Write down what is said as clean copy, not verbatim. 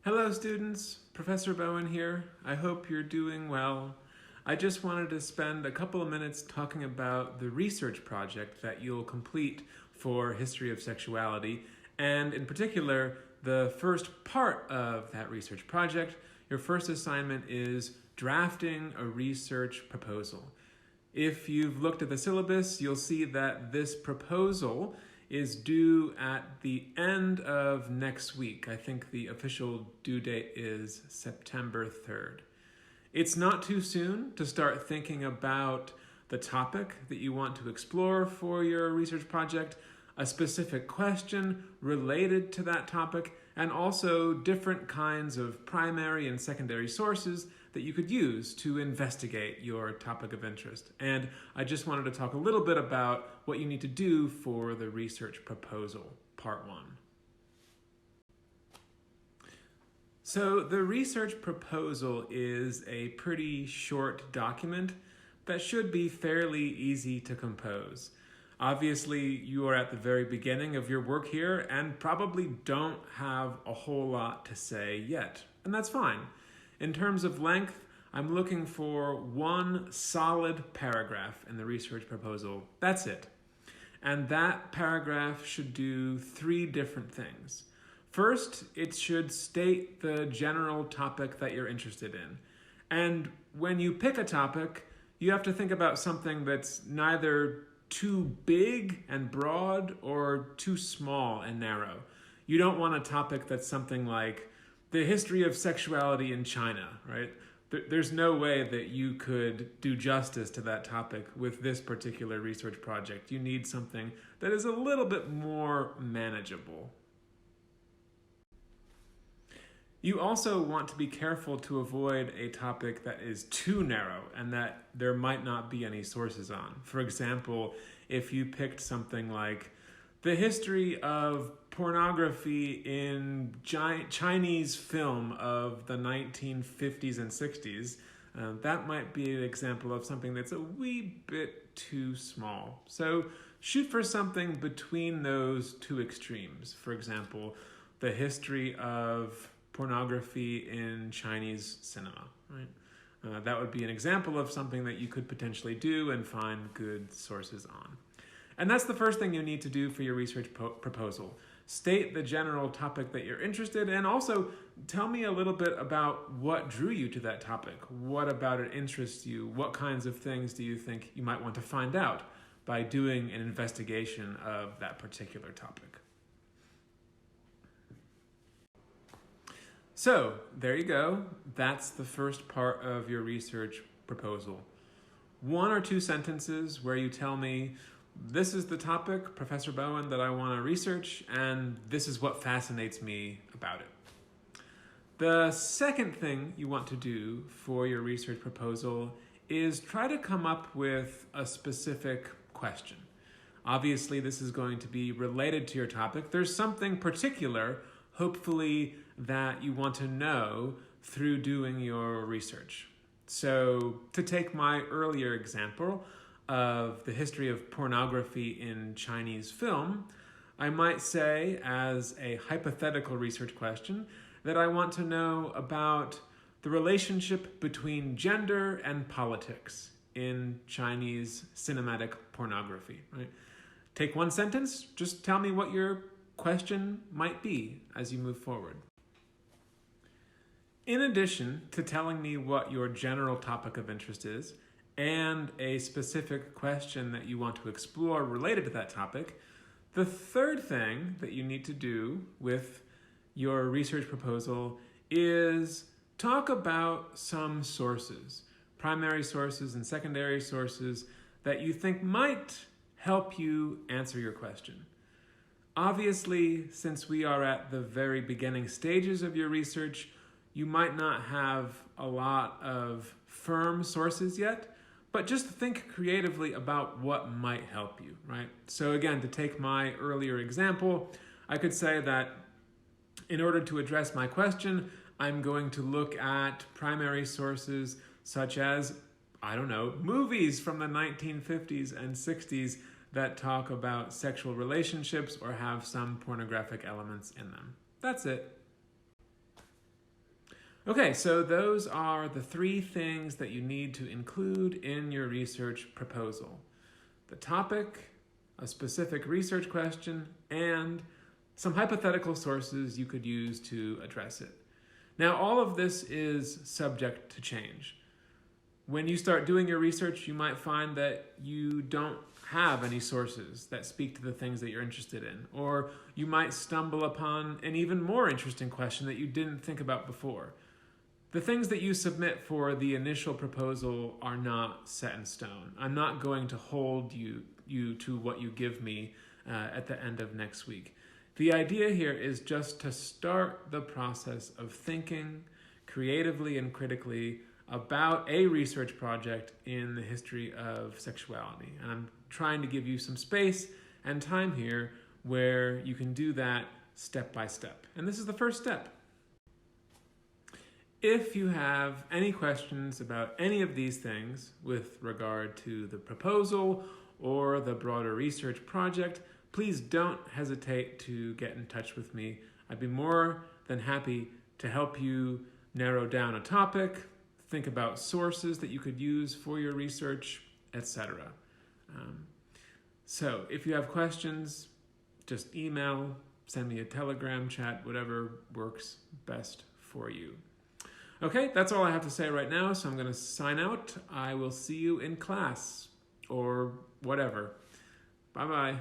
Hello students, Professor Bowen here. I hope you're doing well. I just wanted to spend a couple of minutes talking about the research project that you'll complete for History of Sexuality, and in particular, the first part of that research project. Your first assignment is drafting a research proposal. If you've looked at the syllabus, you'll see that this proposal is due at the end of next week. I think the official due date is September 3rd. It's not too soon to start thinking about the topic that you want to explore for your research project, a specific question related to that topic, and also different kinds of primary and secondary sources that you could use to investigate your topic of interest. And I just wanted to talk a little bit about what you need to do for the research proposal, part one. So the research proposal is a pretty short document that should be fairly easy to compose. Obviously, you are at the very beginning of your work here and probably don't have a whole lot to say yet, and that's fine. In terms of length, I'm looking for one solid paragraph in the research proposal. That's it. And that paragraph should do three different things. First, it should state the general topic that you're interested in. And when you pick a topic, you have to think about something that's neither too big and broad or too small and narrow. You don't want a topic that's something like the history of sexuality in China, right? There's no way that you could do justice to that topic with this particular research project. You need something that is a little bit more manageable. You also want to be careful to avoid a topic that is too narrow and that there might not be any sources on. For example, if you picked something like the history of pornography in Chinese film of the 1950s and 60s, that might be an example of something that's a wee bit too small. So shoot for something between those two extremes. For example, the history of pornography in Chinese cinema, right? That would be an example of something that you could potentially do and find good sources on. And that's the first thing you need to do for your research proposal. State the general topic that you're interested in, and also tell me a little bit about what drew you to that topic. What about it interests you? What kinds of things do you think you might want to find out by doing an investigation of that particular topic? So, there you go. That's the first part of your research proposal. One or two sentences where you tell me, this is the topic, Professor Bowen, that I want to research, and this is what fascinates me about it. The second thing you want to do for your research proposal is try to come up with a specific question. Obviously, this is going to be related to your topic. There's something particular, hopefully, that you want to know through doing your research. So, to take my earlier example of the history of pornography in Chinese film, I might say, as a hypothetical research question, that I want to know about the relationship between gender and politics in Chinese cinematic pornography. Right? Take one sentence, just tell me what your question might be as you move forward. In addition to telling me what your general topic of interest is, and a specific question that you want to explore related to that topic, the third thing that you need to do with your research proposal is talk about some sources, primary sources and secondary sources that you think might help you answer your question. Obviously, since we are at the very beginning stages of your research, you might not have a lot of firm sources yet, but just think creatively about what might help you, right? So again, to take my earlier example, I could say that in order to address my question, I'm going to look at primary sources such as, movies from the 1950s and 60s that talk about sexual relationships or have some pornographic elements in them. That's it. Okay, so those are the 3 things that you need to include in your research proposal: the topic, a specific research question, and some hypothetical sources you could use to address it. Now, all of this is subject to change. When you start doing your research, you might find that you don't have any sources that speak to the things that you're interested in, or you might stumble upon an even more interesting question that you didn't think about before. The things that you submit for the initial proposal are not set in stone. I'm not going to hold you to what you give me at the end of next week. The idea here is just to start the process of thinking creatively and critically about a research project in the history of sexuality. And I'm trying to give you some space and time here where you can do that step by step. And this is the first step. If you have any questions about any of these things with regard to the proposal or the broader research project, please don't hesitate to get in touch with me. I'd be more than happy to help you narrow down a topic, think about sources that you could use for your research, etc. So if you have questions, just email, send me a Telegram chat, whatever works best for you. Okay, that's all I have to say right now, so I'm going to sign out. I will see you in class, or whatever. Bye-bye.